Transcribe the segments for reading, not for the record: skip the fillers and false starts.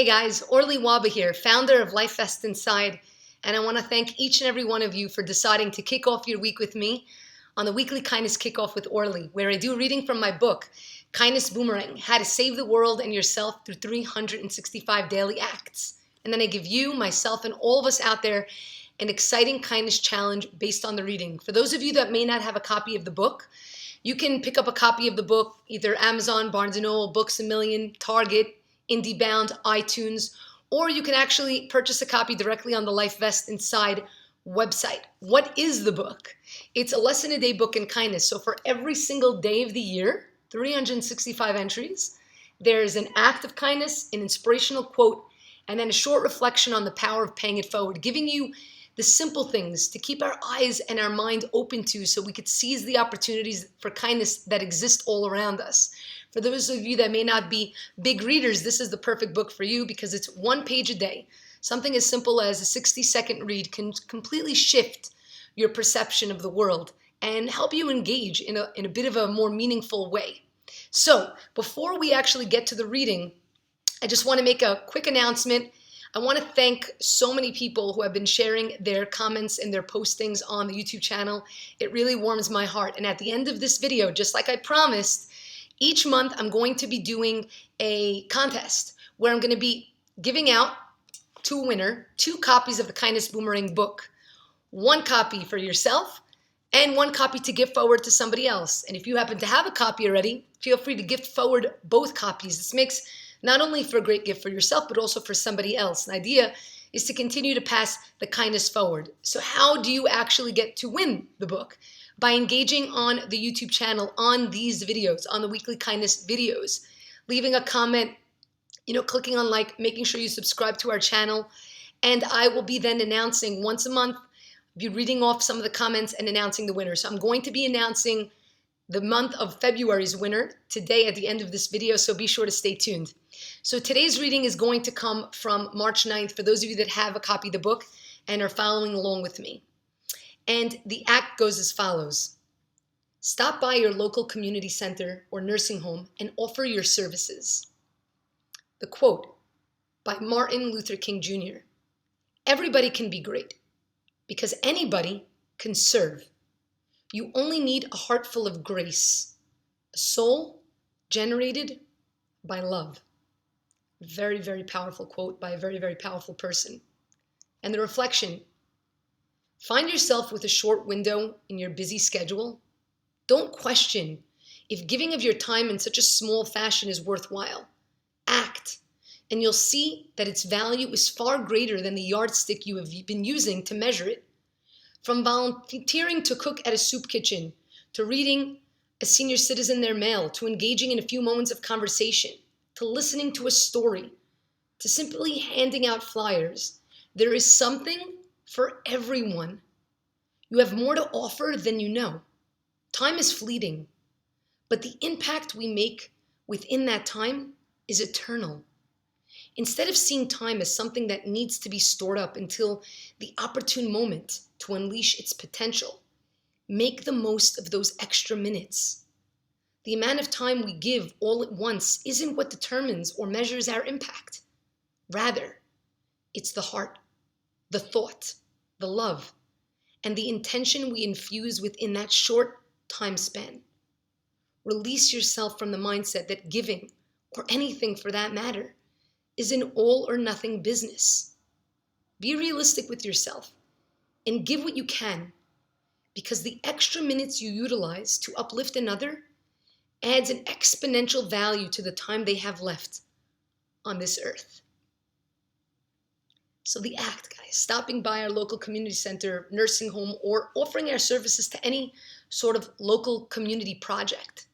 Hey guys, Orly here, founder of LifeVestInside, and I want to thank each and every one of you for deciding to kick off your week with me on the weekly Kindness Kickoff with Orly, where I do reading from my book, Kindness Boomerang, How to Save the World and Yourself Through 365 Daily Acts. And then I give you, myself, and all of us out there an exciting kindness challenge based on the reading. For those of you that may not have a copy of the book, you can pick up a copy of the book, either Amazon, Barnes & Noble, Books A Million, Target, IndieBound, iTunes, or you can actually purchase a copy directly on the LifeVestInside website. What is the book? It's a lesson a day book in kindness. So for every single day of the year, 365 entries, there's an act of kindness, an inspirational quote, and then a short reflection on the power of paying it forward, giving you the simple things to keep our eyes and our mind open to so we could seize the opportunities for kindness that exist all around us. For those of you that may not be big readers, this is the perfect book for you because it's 1 page a day. Something as simple as a 60-second read can completely shift your perception of the world and help you engage in a bit of a more meaningful way. So before we actually get to the reading, I just want to make a quick announcement. I want to thank so many people who have been sharing their comments and their postings on the YouTube channel. It really warms my heart. And at the end of this video, just like I promised, each month I'm going to be doing a contest where I'm going to be giving out to a winner 2 copies of the Kindness Boomerang book. 1 copy for yourself and 1 copy to gift forward to somebody else. And if you happen to have a copy already, feel free to gift forward both copies. This makes not only for a great gift for yourself, but also for somebody else. The idea is to continue to pass the kindness forward. So how do you actually get to win the book? By engaging on the YouTube channel, on these videos, on the weekly kindness videos, leaving a comment, clicking on like, making sure you subscribe to our channel. And I will be then announcing once a month, be reading off some of the comments and announcing the winner. So I'm going to be announcing the month of February's winner today at the end of this video, so be sure to stay tuned. So today's reading is going to come from March 9th for those of you that have a copy of the book and are following along with me. And the act goes as follows. Stop by your local community center or nursing home and offer your services. The quote by Martin Luther King Jr. Everybody can be great because anybody can serve. You only need a heart full of grace, a soul generated by love. Very, very powerful quote by a very, very powerful person. And the reflection, find yourself with a short window in your busy schedule. Don't question if giving of your time in such a small fashion is worthwhile. Act, and you'll see that its value is far greater than the yardstick you have been using to measure it. From volunteering to cook at a soup kitchen, to reading a senior citizen their mail, to engaging in a few moments of conversation, to listening to a story, to simply handing out flyers, there is something for everyone. You have more to offer than you know. Time is fleeting, but the impact we make within that time is eternal. Instead of seeing time as something that needs to be stored up until the opportune moment to unleash its potential, make the most of those extra minutes. The amount of time we give all at once isn't what determines or measures our impact. Rather, it's the heart, the thought, the love, and the intention we infuse within that short time span. Release yourself from the mindset that giving, or anything for that matter, is an all or nothing business. Be realistic with yourself and give what you can, because the extra minutes you utilize to uplift another adds an exponential value to the time they have left on this earth. So the act, guys, stopping by our local community center, nursing home, or offering our services to any sort of local community project.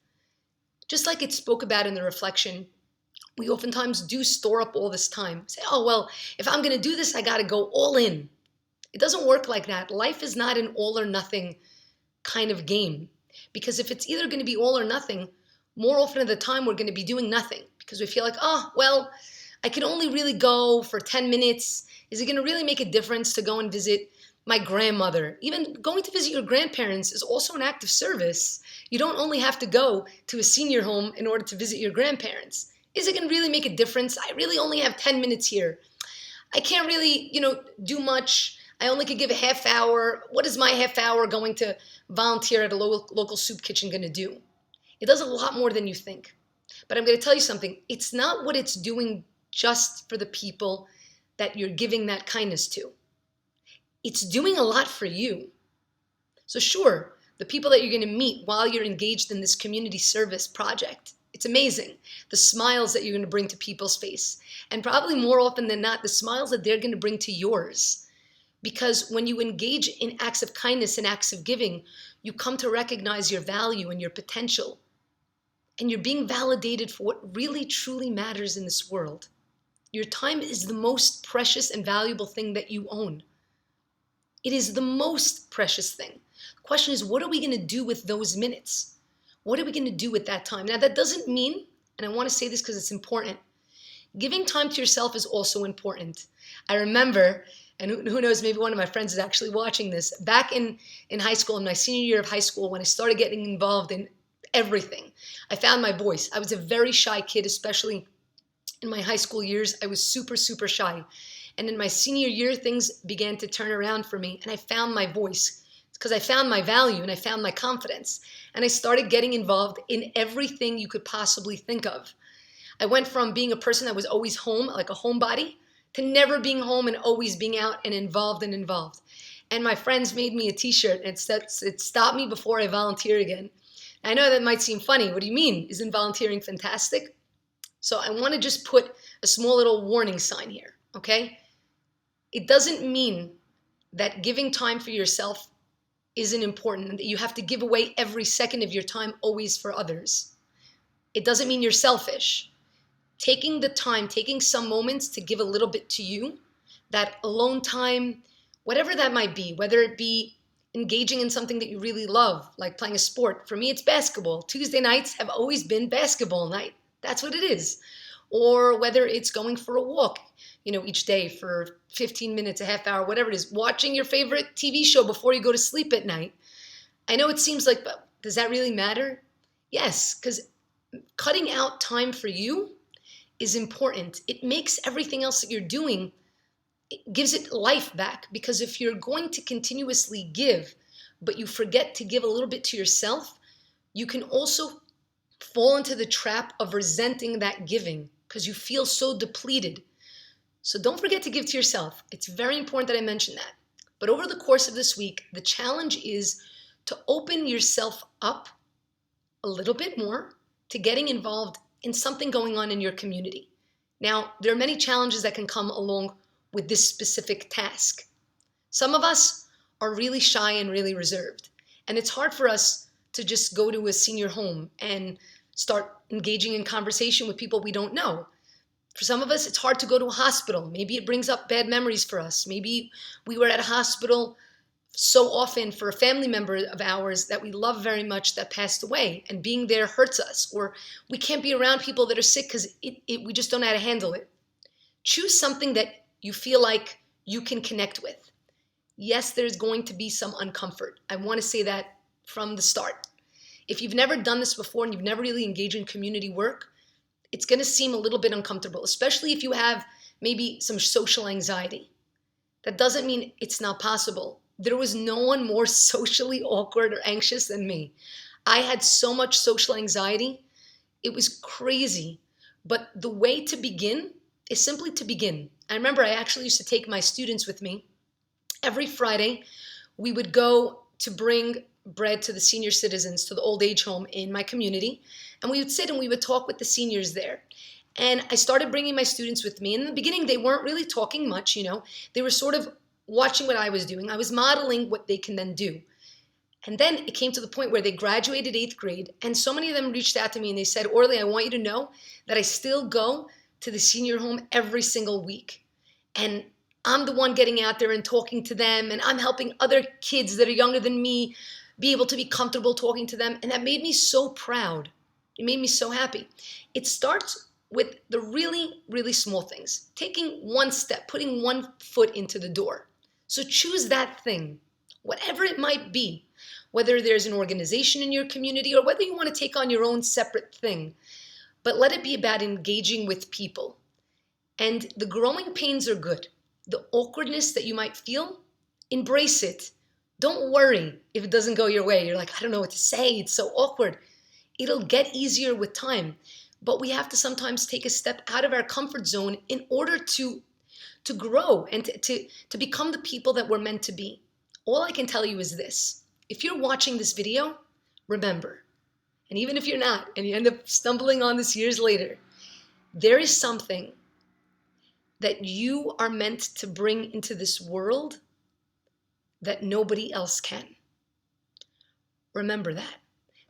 Just like it spoke about in the reflection, we oftentimes do store up all this time. Say, oh, well, if I'm going to do this, I got to go all in. It doesn't work like that. Life is not an all or nothing kind of game. Because if it's either going to be all or nothing, more often of the time we're going to be doing nothing. Because we feel like, oh, well, I can only really go for 10 minutes. Is it going to really make a difference to go and visit my grandmother? Even going to visit your grandparents is also an act of service. You don't only have to go to a senior home in order to visit your grandparents. Is it going to really make a difference? I really only have 10 minutes here. I can't really, do much. I only could give a half hour. What is my half hour going to volunteer at a local soup kitchen going to do? It does a lot more than you think. But I'm going to tell you something. It's not what it's doing just for the people that you're giving that kindness to. It's doing a lot for you. So sure, the people that you're going to meet while you're engaged in this community service project, it's amazing. The smiles that you're going to bring to people's face. And probably more often than not, the smiles that they're going to bring to yours. Because when you engage in acts of kindness and acts of giving, you come to recognize your value and your potential. And you're being validated for what really truly matters in this world. Your time is the most precious and valuable thing that you own. It is the most precious thing. The question is, what are we going to do with those minutes? What are we going to do with that time? Now, that doesn't mean, and I want to say this because it's important, giving time to yourself is also important. I remember, and who knows, maybe one of my friends is actually watching this, back in high school, in my senior year of high school, when I started getting involved in everything, I found my voice. I was a very shy kid, especially in my high school years. I was super, super shy. And in my senior year, things began to turn around for me, and I found my voice because I found my value and I found my confidence. And I started getting involved in everything you could possibly think of. I went from being a person that was always home, like a homebody, to never being home and always being out and involved. And my friends made me a t-shirt and it said, "Stop me before I volunteer again." I know that might seem funny. What do you mean? Isn't volunteering fantastic? So I want to just put a small little warning sign here, okay? It doesn't mean that giving time for yourself isn't important and that you have to give away every second of your time always for others. It doesn't mean you're selfish. Taking the time, taking some moments to give a little bit to you, that alone time, whatever that might be, whether it be engaging in something that you really love, like playing a sport. For me, it's basketball. Tuesday nights have always been basketball night. That's what it is. Or whether it's going for a walk, each day for 15 minutes, a half hour, whatever it is, watching your favorite TV show before you go to sleep at night. I know it seems like, but does that really matter? Yes, because cutting out time for you is important. It makes everything else that you're doing, it gives it life back. Because if you're going to continuously give, but you forget to give a little bit to yourself, you can also fall into the trap of resenting that giving because you feel so depleted. So don't forget to give to yourself. It's very important that I mention that. But over the course of this week, the challenge is to open yourself up a little bit more to getting involved in something going on in your community. Now, there are many challenges that can come along with this specific task. Some of us are really shy and really reserved, and it's hard for us to just go to a senior home and start engaging in conversation with people we don't know. For some of us, it's hard to go to a hospital. Maybe it brings up bad memories for us. Maybe we were at a hospital so often for a family member of ours that we love very much that passed away, and being there hurts us, or we can't be around people that are sick because we just don't know how to handle it. Choose something that you feel like you can connect with. Yes, there's going to be some uncomfort. I want to say that from the start. If you've never done this before and you've never really engaged in community work, it's going to seem a little bit uncomfortable, especially if you have maybe some social anxiety. That doesn't mean it's not possible. There was no one more socially awkward or anxious than me. I had so much social anxiety. It was crazy. But the way to begin is simply to begin. I remember I actually used to take my students with me. Every Friday, we would go to bring bread to the senior citizens, to the old age home in my community. And we would sit and we would talk with the seniors there. And I started bringing my students with me. In the beginning, they weren't really talking much, They were sort of watching what I was doing. I was modeling what they can then do. And then it came to the point where they graduated 8th grade. And so many of them reached out to me and they said, "Orly, I want you to know that I still go to the senior home every single week. And I'm the one getting out there and talking to them. And I'm helping other kids that are younger than me be able to be comfortable talking to them." And that made me so proud. It made me so happy. It starts with the really, really small things. Taking one step, putting one foot into the door. So choose that thing, whatever it might be, whether there's an organization in your community or whether you want to take on your own separate thing. but let it be about engaging with people. And the growing pains are good. The awkwardness that you might feel, embrace it. Don't worry if it doesn't go your way. You're like, I don't know what to say. It's so awkward. It'll get easier with time. But we have to sometimes take a step out of our comfort zone in order to grow and to become the people that we're meant to be. All I can tell you is this. If you're watching this video, remember, and even if you're not, and you end up stumbling on this years later, there is something that you are meant to bring into this world that nobody else can. Remember that.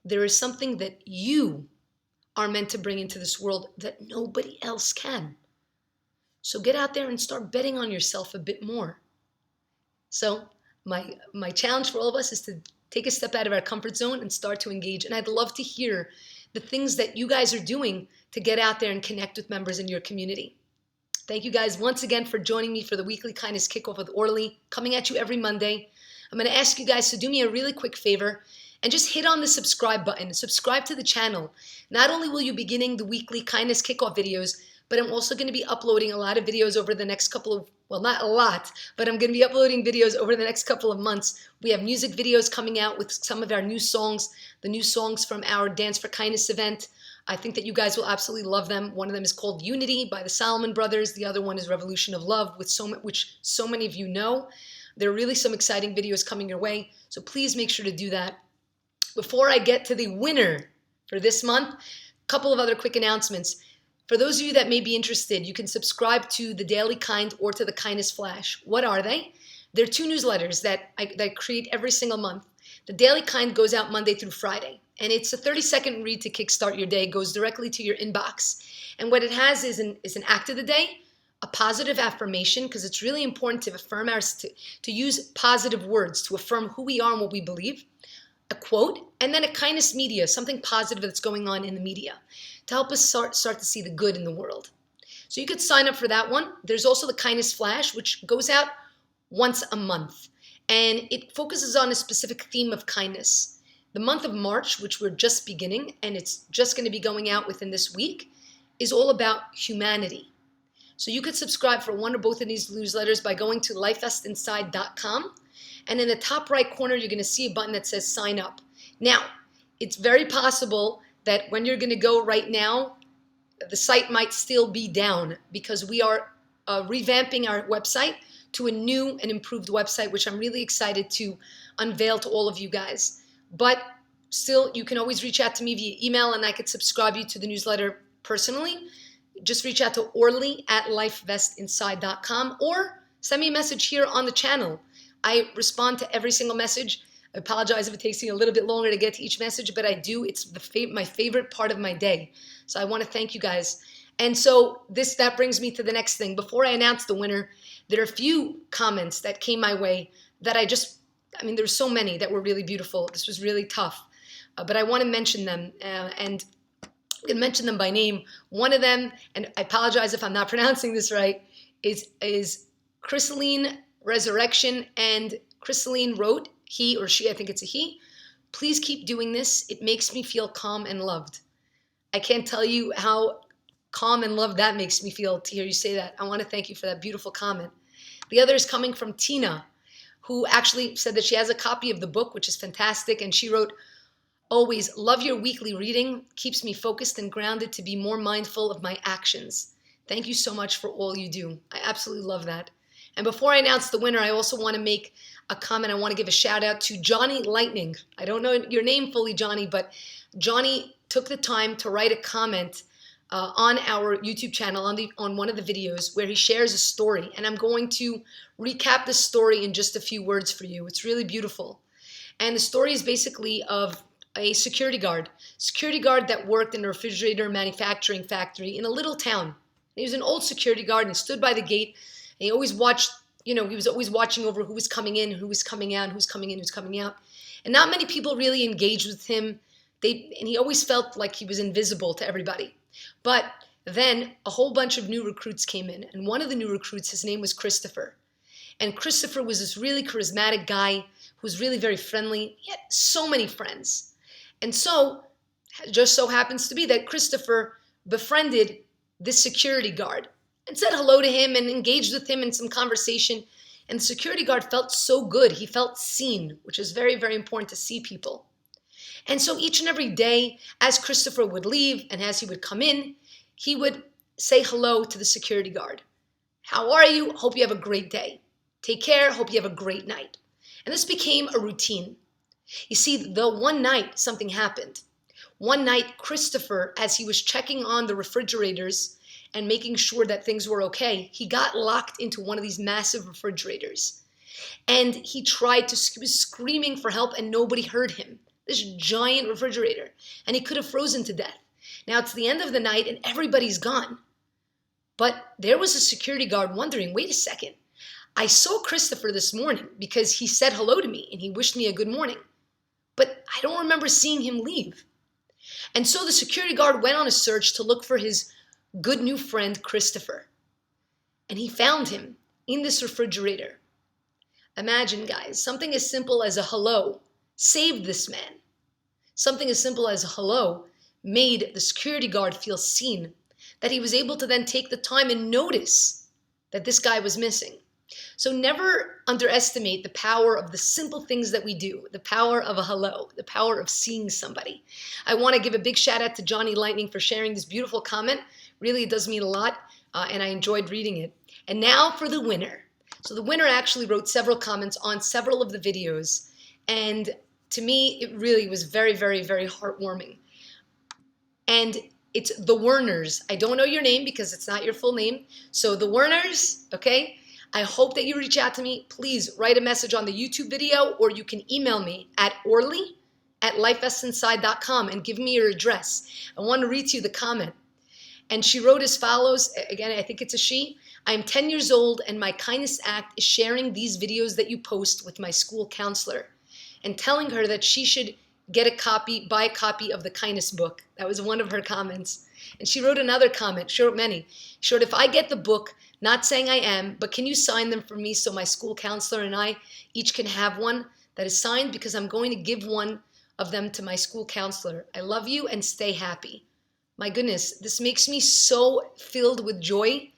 There is something that you are meant to bring into this world that nobody else can. So get out there and start betting on yourself a bit more. So my challenge for all of us is to take a step out of our comfort zone and start to engage. And I'd love to hear the things that you guys are doing to get out there and connect with members in your community. Thank you guys once again for joining me for the weekly Kindness Kickoff with Orly, coming at you every Monday. I'm going to ask you guys to do me a really quick favor and just hit on the subscribe button. Subscribe to the channel. Not only will you be getting the weekly Kindness Kickoff videos, but I'm also going to be uploading a lot of videos over the next couple of, well, not a lot, but I'm going to be uploading videos over the next couple of months. We have music videos coming out with some of our new songs, the new songs from our Dance for Kindness event. I think that you guys will absolutely love them. One of them is called Unity by the Solomon Brothers. The other one is Revolution of Love, which so many of you know. There are really some exciting videos coming your way, so please make sure to do that. Before I get to the winner for this month, a couple of other quick announcements. For those of you that may be interested, you can subscribe to the Daily Kind or to the Kindness Flash. What are they? They're two newsletters that I create every single month. The Daily Kind goes out Monday through Friday, and it's a 30-second read to kickstart your day. It goes directly to your inbox. And what it has is an act of the day, a positive affirmation, because it's really important to affirm to use positive words to affirm who we are and what we believe, a quote, and then a kindness media, something positive that's going on in the media to help us start to see the good in the world. So you could sign up for that one. There's also the Kindness Flash, which goes out once a month, and it focuses on a specific theme of kindness. The month of March, which we're just beginning, and it's just going to be going out within this week, is all about humanity. So you could subscribe for one or both of these newsletters by going to LifeVestInside.com, and in the top right corner, you're going to see a button that says sign up. Now, it's very possible that when you're going to go right now, the site might still be down because we are revamping our website to a new and improved website, which I'm really excited to unveil to all of you guys. But still, you can always reach out to me via email, and I could subscribe you to the newsletter personally. Just reach out to Orly at LifeVestInside.com or send me a message here on the channel. I respond to every single message. I apologize if it takes me a little bit longer to get to each message, but I do. It's my favorite part of my day. So I want to thank you guys. And so that brings me to the next thing. Before I announce the winner, there are a few comments that came my way that there's so many that were really beautiful. This was really tough, but I want to mention them, and I'm going to mention them by name. One of them, and I apologize if I'm not pronouncing this right, is Chrysaline Resurrection, and Chrysaline wrote, he or she, I think it's a he, please keep doing this. It makes me feel calm and loved. I can't tell you how calm and loved that makes me feel to hear you say that. I want to thank you for that beautiful comment. The other is coming from Tina, who actually said that she has a copy of the book, which is fantastic, and she wrote, always love your weekly reading, keeps me focused and grounded to be more mindful of my actions. Thank you so much for all you do. I absolutely love that. And before I announce the winner, I also want to make a comment. I want to give a shout out to Johnny Lightning. I don't know your name fully, Johnny, but Johnny took the time to write a comment on our YouTube channel on one of the videos where he shares a story. And I'm going to recap the story in just a few words for you. It's really beautiful. And the story is basically of a security guard that worked in a refrigerator manufacturing factory in a little town. He was an old security guard and stood by the gate. And he always watched, he was always watching over who was coming in, who was coming out, who's coming in, who's coming out. And not many people really engaged with him. And he always felt like he was invisible to everybody. But then a whole bunch of new recruits came in. And one of the new recruits, his name was Christopher. And Christopher was this really charismatic guy who was really very friendly. He had so many friends. And so, just so happens to be that Christopher befriended this security guard and said hello to him and engaged with him in some conversation. And the security guard felt so good. He felt seen, which is very, very important to see people. And so each and every day, as Christopher would leave and as he would come in, he would say hello to the security guard. How are you? Hope you have a great day. Take care. Hope you have a great night. And this became a routine. You see, the one night something happened. One night, Christopher, as he was checking on the refrigerators and making sure that things were okay, he got locked into one of these massive refrigerators. And he was screaming for help and nobody heard him. This giant refrigerator. And he could have frozen to death. Now it's the end of the night and everybody's gone. But there was a security guard wondering, wait a second. I saw Christopher this morning because he said hello to me and he wished me a good morning. But I don't remember seeing him leave. And so the security guard went on a search to look for his good new friend, Christopher. And he found him in this refrigerator. Imagine, guys, something as simple as a hello saved this man. Something as simple as a hello made the security guard feel seen, that he was able to then take the time and notice that this guy was missing. So never underestimate the power of the simple things that we do, the power of a hello, the power of seeing somebody. I want to give a big shout out to Johnny Lightning for sharing this beautiful comment. Really, it does mean a lot, and I enjoyed reading it. And now for the winner. So the winner actually wrote several comments on several of the videos, and to me, it really was very, very, very heartwarming. And it's the Werners. I don't know your name because it's not your full name. So the Werners, okay? I hope that you reach out to me. Please write a message on the YouTube video, or you can email me at orly@lifevestinside.com and give me your address. I want to read to you the comment. And she wrote as follows. Again, I think it's a she. I am 10 years old and my kindness act is sharing these videos that you post with my school counselor and telling her that she should buy a copy of the kindness book. That was one of her comments. And she wrote another comment. She wrote many. She wrote, if I get the book, not saying I am, but can you sign them for me so my school counselor and I each can have one that is signed, because I'm going to give one of them to my school counselor. I love you and stay happy. My goodness, this makes me so filled with joy.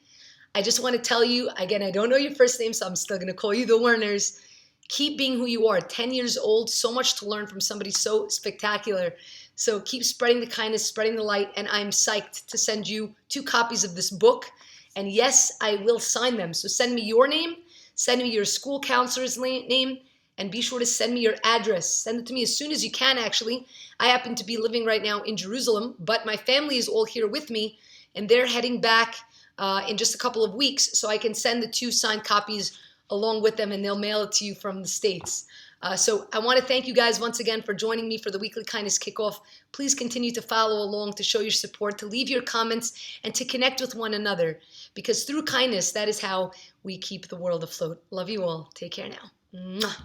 I just want to tell you, again, I don't know your first name, so I'm still going to call you the Werners. Keep being who you are. 10 years old, so much to learn from somebody so spectacular. So keep spreading the kindness, spreading the light, and I'm psyched to send you 2 copies of this book. And yes, I will sign them. So send me your name, send me your school counselor's name, and be sure to send me your address. Send it to me as soon as you can, actually. I happen to be living right now in Jerusalem, but my family is all here with me, and they're heading back in just a couple of weeks, so I can send the 2 signed copies along with them, and they'll mail it to you from the States. So I want to thank you guys once again for joining me for the weekly Kindness Kickoff. Please continue to follow along, to show your support, to leave your comments, and to connect with one another, because through kindness, that is how we keep the world afloat. Love you all. Take care now. Mwah.